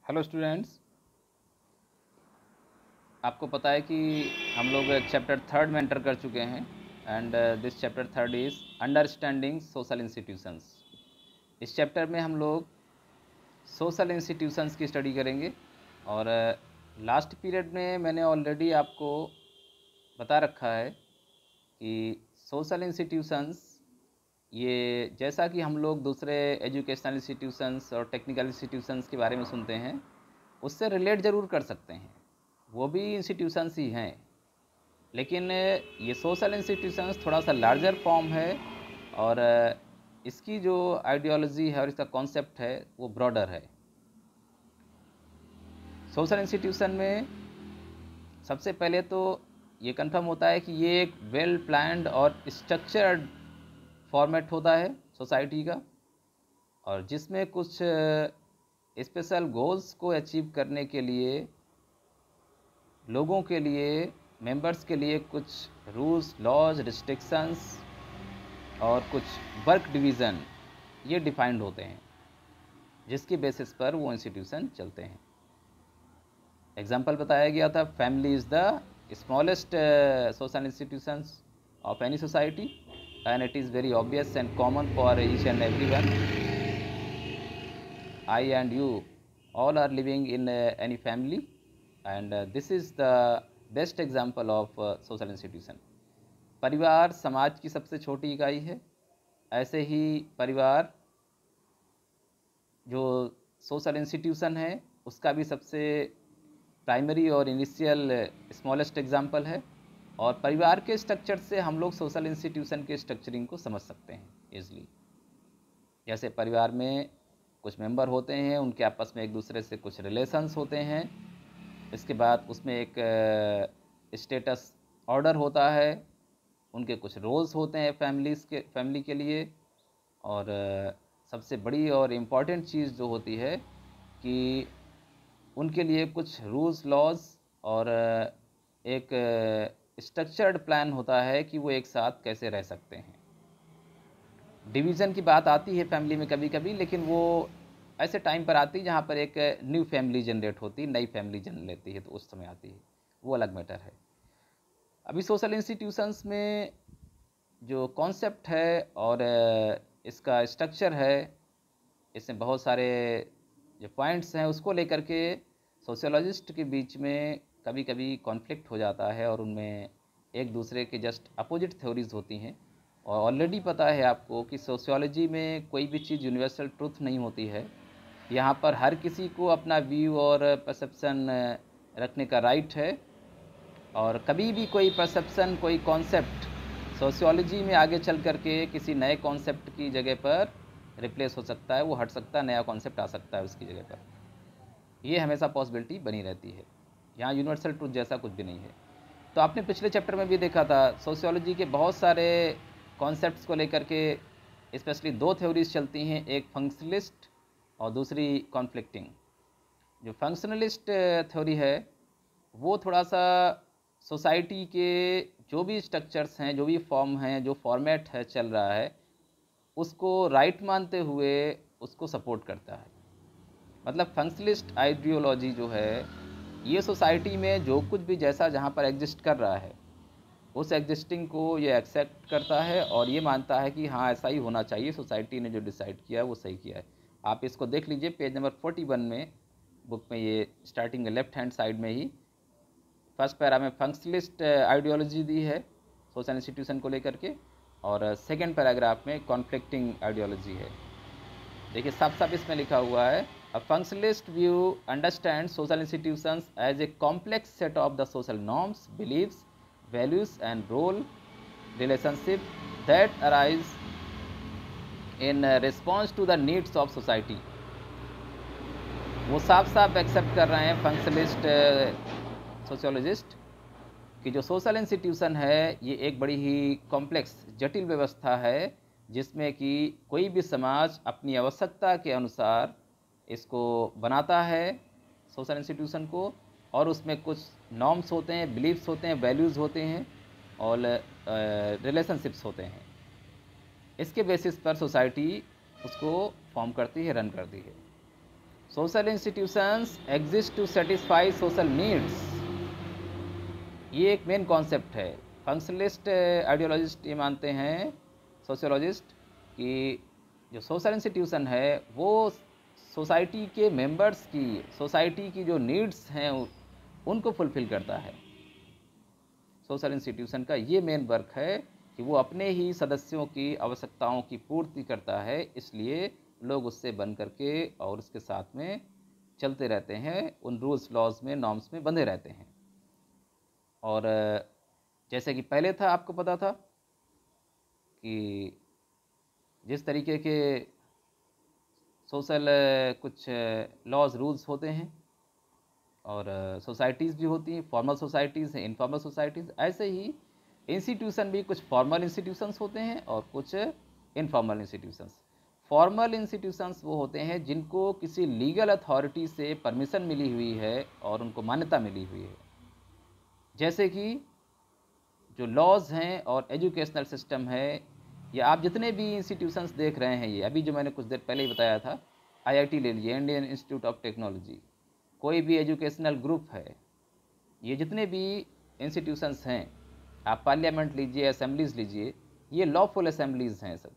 Hello students, आपको पता है कि हम लोग चैप्टर थर्ड में एंटर कर चुके हैं and this chapter third is understanding social institutions. इस चैप्टर में हम लोग सोशल इंस्टीट्यूशंस की स्टडी करेंगे और लास्ट पीरियड में मैंने ऑलरेडी आपको बता रखा है कि सोशल इंस्टीट्यूशंस ये जैसा कि हम लोग दूसरे एजुकेशनल इंस्टीट्यूशंस और टेक्निकल इंस्टीट्यूशंस के बारे में सुनते हैं उससे रिलेट ज़रूर कर सकते हैं, वो भी इंस्टीट्यूशंस ही हैं। लेकिन ये सोशल इंस्टीट्यूशंस थोड़ा सा लार्जर फॉर्म है और इसकी जो आइडियोलॉजी है और इसका कॉन्सेप्ट है वो ब्रॉडर है। सोशल इंस्टीट्यूशन में सबसे पहले तो ये कंफर्म होता है कि ये एक वेल प्लान्ड और स्ट्रक्चर्ड फॉर्मेट होता है सोसाइटी का, और जिसमें कुछ स्पेशल गोल्स को अचीव करने के लिए लोगों के लिए, मेंबर्स के लिए कुछ रूल्स, लॉज, रिस्ट्रिक्शंस और कुछ वर्क डिवीज़न ये डिफाइंड होते हैं, जिसकी बेसिस पर वो इंस्टीट्यूशन चलते हैं। एग्जाम्पल बताया गया था, family is the smallest social institutions of any society and it is very obvious and common for each and every one. I and you all are living in any family and this is the best example of social institution. परिवार समाज की सबसे छोटी इकाई है। ऐसे ही परिवार जो सोशल इंस्टीट्यूशन है उसका भी सबसे प्राइमरी और इनिशियल स्मॉलेस्ट एग्जाम्पल है, और परिवार के स्ट्रक्चर से हम लोग सोशल इंस्टीट्यूशन के स्ट्रक्चरिंग को समझ सकते हैं ईजली। जैसे परिवार में कुछ मेंबर होते हैं, उनके आपस में एक दूसरे से कुछ रिलेशंस होते हैं, इसके बाद उसमें एक स्टेटस ऑर्डर होता है, उनके कुछ रोल्स होते हैं फैमिली के लिए, और सबसे बड़ी और इम्पॉर्टेंट चीज़ जो होती है कि उनके लिए कुछ रूल्स, लॉज और एक स्ट्रक्चर्ड प्लान होता है कि वो एक साथ कैसे रह सकते हैं। डिवीज़न की बात आती है फैमिली में कभी कभी, लेकिन वो ऐसे टाइम पर आती है जहाँ पर एक न्यू फैमिली जनरेट होती है, नई फैमिली जन्म लेती है, तो उस समय आती है, वो अलग मैटर है। अभी सोशल इंस्टीट्यूशंस में जो कॉन्सेप्ट है और इसका स्ट्रक्चर है, इसमें बहुत सारे जो पॉइंट्स हैं उसको लेकर के सोशियोलॉजिस्ट के बीच में कभी कभी कॉन्फ्लिक्ट हो जाता है और उनमें एक दूसरे के जस्ट अपोजिट थ्योरीज होती हैं। और ऑलरेडी पता है आपको कि सोशियोलॉजी में कोई भी चीज़ यूनिवर्सल ट्रुथ नहीं होती है। यहाँ पर हर किसी को अपना व्यू और परसेप्शन रखने का राइट है, और कभी भी कोई परसेप्शन, कोई कॉन्सेप्ट सोशियोलॉजी में आगे चल करके किसी नए कॉन्सेप्ट की जगह पर रिप्लेस हो सकता है, वो हट सकता है, नया कॉन्सेप्ट आ सकता है उसकी जगह पर। ये हमेशा पॉसिबिलिटी बनी रहती है, यहाँ यूनिवर्सल ट्रुथ जैसा कुछ भी नहीं है। तो आपने पिछले चैप्टर में भी देखा था, सोशियोलॉजी के बहुत सारे कॉन्सेप्ट्स को लेकर के स्पेशली दो थ्योरीज चलती हैं, एक फंक्शनलिस्ट और दूसरी कॉन्फ्लिक्टिंग। जो फंक्शनलिस्ट थ्योरी है वो थोड़ा सा सोसाइटी के जो भी स्ट्रक्चर्स हैं, जो भी फॉर्म हैं, जो फॉर्मेट है चल रहा है, उसको राइट मानते हुए उसको सपोर्ट करता है। मतलब फंक्शनलिस्ट आइडियोलॉजी जो है ये सोसाइटी में जो कुछ भी जैसा जहाँ पर एग्जिस्ट कर रहा है उस एग्जिस्टिंग को ये एक्सेप्ट करता है और ये मानता है कि हाँ ऐसा ही होना चाहिए, सोसाइटी ने जो डिसाइड किया है वो सही किया है। आप इसको देख लीजिए पेज नंबर 41 में बुक में, ये स्टार्टिंग लेफ्ट हैंड साइड में ही फर्स्ट पैरा में फंक्शनलिस्ट आइडियोलॉजी दी है सोशल इंस्टीट्यूशन को लेकर के, और सेकेंड पैराग्राफ में कॉन्फ्लिक्टिंग आइडियोलॉजी है। देखिए साफ साफ इसमें लिखा हुआ है, a functionalist view understand social institutions as a complex set of the social norms, beliefs, values and role relationship that arise in response to the needs of society। वो साफ साफ एक्सेप्ट कर रहे हैं फंक्शनलिस्ट सोशियोलॉजिस्ट कि जो social institution है ये एक बड़ी ही कॉम्प्लेक्स, जटिल व्यवस्था है, जिसमें कि कोई भी समाज अपनी आवश्यकता के अनुसार इसको बनाता है सोशल इंस्टीट्यूशन को, और उसमें कुछ नॉर्म्स होते हैं, बिलीफ्स होते हैं, वैल्यूज़ होते हैं और रिलेशनशिप्स होते हैं। इसके बेसिस पर सोसाइटी उसको फॉर्म करती है, रन करती है। Social institutions exist to satisfy social needs, ये एक मेन कॉन्सेप्ट है। फंक्शनलिस्ट आइडियोलॉजिस्ट ये मानते हैं, सोशियोलॉजिस्ट, कि जो सोशल इंस्टीट्यूशन है वो सोसाइटी के मेंबर्स की, सोसाइटी की जो नीड्स हैं उनको फुलफ़िल करता है। सोशल इंस्टीट्यूशन का ये मेन वर्क है कि वो अपने ही सदस्यों की आवश्यकताओं की पूर्ति करता है, इसलिए लोग उससे बन करके और उसके साथ में चलते रहते हैं, उन रूल्स लॉज में, नॉर्म्स में बंधे रहते हैं। और जैसे कि पहले था, आपको पता था कि जिस तरीके के सोशल कुछ लॉज रूल्स होते हैं और सोसाइटीज़ भी होती हैं, फॉर्मल सोसाइटीज़ हैं, इनफॉर्मल सोसाइटीज़, ऐसे ही इंस्टीट्यूशन भी कुछ फॉर्मल इंस्टीट्यूशंस होते हैं और कुछ इनफॉर्मल इंस्टीट्यूशंस। फॉर्मल इंस्टीट्यूशंस वो होते हैं जिनको किसी लीगल अथॉरिटी से परमिशन मिली हुई है और उनको मान्यता मिली हुई है, जैसे कि जो लॉज हैं और एजुकेशनल सिस्टम है, या आप जितने भी इंस्टीट्यूशंस देख रहे हैं, ये अभी जो मैंने कुछ देर पहले ही बताया था, आईआईटी ले लीजिए, इंडियन इंस्टीट्यूट ऑफ टेक्नोलॉजी, कोई भी एजुकेशनल ग्रुप है, ये जितने भी इंस्टीट्यूशंस हैं, आप पार्लियामेंट लीजिए, असेंबलीज लीजिए, ये लॉफुल असेंबलीज हैं सब,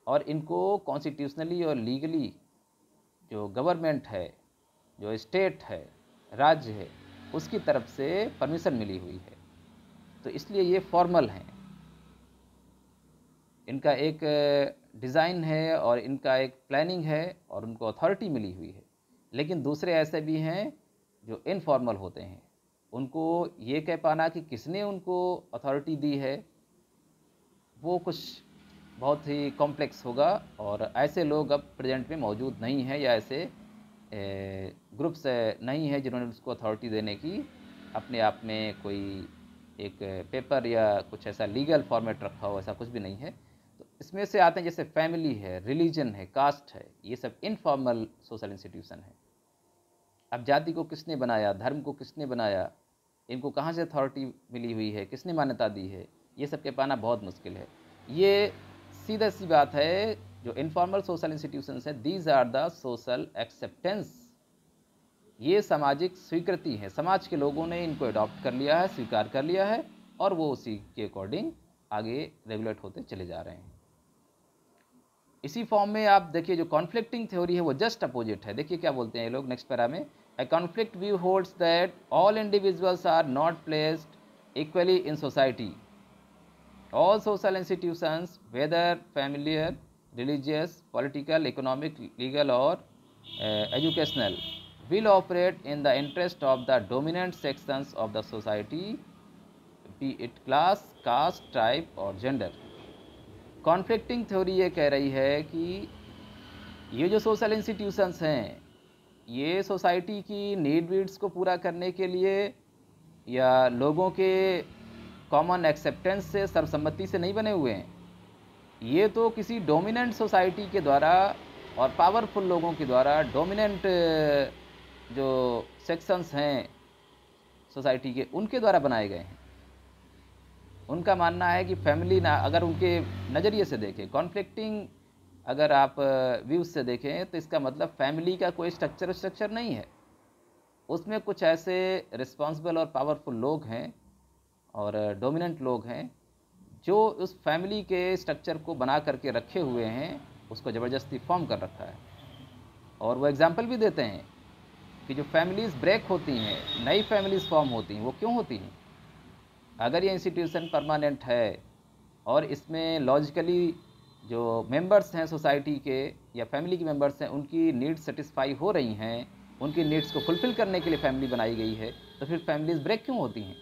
और इनको कॉन्स्टिट्यूशनली और लीगली जो गवर्नमेंट है, जो स्टेट है, राज्य है, उसकी तरफ से परमिशन मिली हुई है, तो इसलिए ये फॉर्मल हैं। इनका एक डिज़ाइन है और इनका एक प्लानिंग है और उनको अथॉरिटी मिली हुई है। लेकिन दूसरे ऐसे भी हैं जो इनफॉर्मल होते हैं, उनको ये कह पाना कि किसने उनको अथॉरिटी दी है वो कुछ बहुत ही कॉम्प्लेक्स होगा, और ऐसे लोग अब प्रेजेंट में मौजूद नहीं हैं, या ऐसे ग्रुप्स नहीं हैं जिन्होंने उसको अथॉरिटी देने की अपने आप में कोई एक पेपर या कुछ ऐसा लीगल फॉर्मेट रखा हो, ऐसा कुछ भी नहीं है। तो इसमें से आते हैं जैसे फैमिली है, रिलीजन है, कास्ट है, ये सब इनफॉर्मल सोशल इंस्टीट्यूशन है। अब जाति को किसने बनाया, धर्म को किसने बनाया, इनको कहाँ से अथॉरिटी मिली हुई है, किसने मान्यता दी है, ये सब के पाना बहुत मुश्किल है। ये सीधा सी बात है, जो इनफॉर्मल सोशल इंस्टीट्यूशंस हैं, these are the social acceptance, ये सामाजिक स्वीकृति है, समाज के लोगों ने इनको अडॉप्ट कर लिया है, स्वीकार कर लिया है, और वो उसी के अकॉर्डिंग आगे रेगुलेट होते चले जा रहे हैं। इसी फॉर्म में आप देखिए जो कॉन्फ्लिक्टिंग थ्योरी है वो जस्ट अपोजिट है। देखिए क्या बोलते हैं ये लोग नेक्स्ट पैरा में, a conflict view holds that all individuals are not placed equally in society, all social institutions whether familiar, religious, political, economic, legal और educational will operate in the interest of the dominant sections of the society, be it class, caste, tribe और gender। Conflicting theory ये कह रही है कि ये जो social institutions हैं, ये सोसाइटी की नीड्स को पूरा करने के लिए या लोगों के कॉमन एक्सेप्टेंस से, सर्वसम्मति से नहीं बने हुए हैं, ये तो किसी डोमिनेंट सोसाइटी के द्वारा और पावरफुल लोगों के द्वारा, डोमिनेंट जो सेक्शंस हैं सोसाइटी के, उनके द्वारा बनाए गए हैं। उनका मानना है कि फैमिली ना, अगर उनके नज़रिए से देखें, कॉन्फ्लिक्टिंग अगर आप व्यूज़ से देखें, तो इसका मतलब फैमिली का कोई स्ट्रक्चर नहीं है, उसमें कुछ ऐसे रिस्पॉन्सिबल और पावरफुल लोग हैं और डोमिनेंट लोग हैं जो उस फैमिली के स्ट्रक्चर को बना करके रखे हुए हैं, उसको ज़बरदस्ती फॉर्म कर रखा है। और वो एग्जाम्पल भी देते हैं कि जो फैमिलीज़ ब्रेक होती हैं, नई फैमिलीज़ फॉर्म होती हैं, वो क्यों होती हैं? अगर ये इंस्टीट्यूशन परमानेंट है और इसमें लॉजिकली जो मेंबर्स हैं सोसाइटी के या फैमिली के मेंबर्स हैं, उनकी नीड्स सेटिस्फाई हो रही हैं, उनकी नीड्स को फुलफ़िल करने के लिए फैमिली बनाई गई है, तो फिर फैमिलीज़ ब्रेक क्यों होती हैं?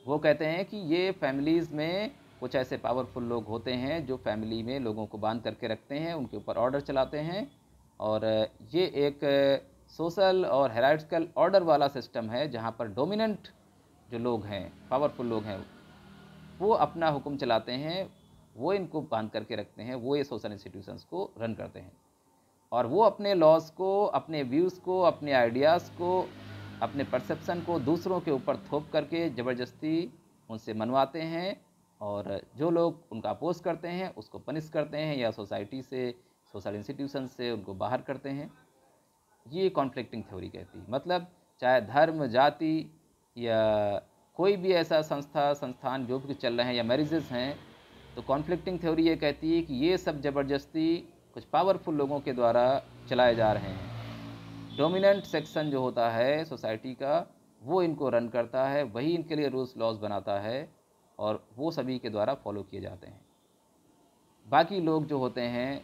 वो कहते हैं कि ये फैमिलीज़ में कुछ ऐसे पावरफुल लोग होते हैं जो फैमिली में लोगों को बांध करके रखते हैं, उनके ऊपर ऑर्डर चलाते हैं, और ये एक सोशल और हायरार्किकल ऑर्डर वाला सिस्टम है जहाँ पर डोमिनेंट जो लोग हैं, पावरफुल लोग हैं, वो अपना हुक्म चलाते हैं, वो इनको बांध करके रखते हैं, वो ये सोशल इंस्टीट्यूशंस को रन करते हैं, और वो अपने लॉज को, अपने व्यूज़ को, अपने आइडियाज़ को, अपने परसेप्शन को दूसरों के ऊपर थोप करके ज़बरदस्ती उनसे मनवाते हैं, और जो लोग उनका अपोज करते हैं उसको पनिश करते हैं या सोसाइटी से, सोशल इंस्टीट्यूशन से उनको बाहर करते हैं। ये कॉन्फ्लिक्टिंग थ्योरी कहती है। मतलब चाहे धर्म, जाति या कोई भी ऐसा संस्थान जो भी चल रहे हैं या मैरिजेस हैं, तो कॉन्फ्लिक्टिंग थ्योरी ये कहती है कि ये सब ज़बरदस्ती कुछ पावरफुल लोगों के द्वारा चलाए जा रहे हैं। डोमिनेंट सेक्शन जो होता है सोसाइटी का, वो इनको रन करता है, वही इनके लिए रूल्स लॉज बनाता है और वो सभी के द्वारा फॉलो किए जाते हैं। बाकी लोग जो होते हैं,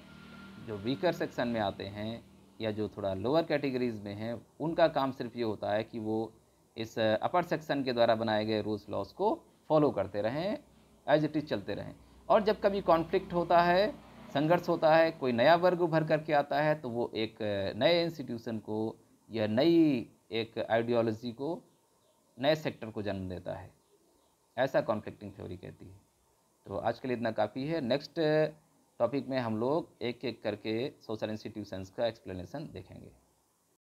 जो वीकर सेक्शन में आते हैं या जो थोड़ा लोअर कैटेगरीज में हैं, उनका काम सिर्फ ये होता है कि वो इस अपर सेक्शन के द्वारा बनाए गए रूल्स लॉज को फॉलो करते रहें, एज इट इज़ चलते रहें। और जब कभी कॉन्फ्लिक्ट होता है, संघर्ष होता है, कोई नया वर्ग उभर करके आता है, तो वो एक नए इंस्टीट्यूशन को या नई एक आइडियोलॉजी को, नए सेक्टर को जन्म देता है। ऐसा कॉन्फ्लिक्टिंग थ्योरी कहती है। तो आज के लिए इतना काफ़ी है। नेक्स्ट टॉपिक में हम लोग एक एक करके सोशल इंस्टीट्यूशंस का एक्सप्लेनेशन देखेंगे।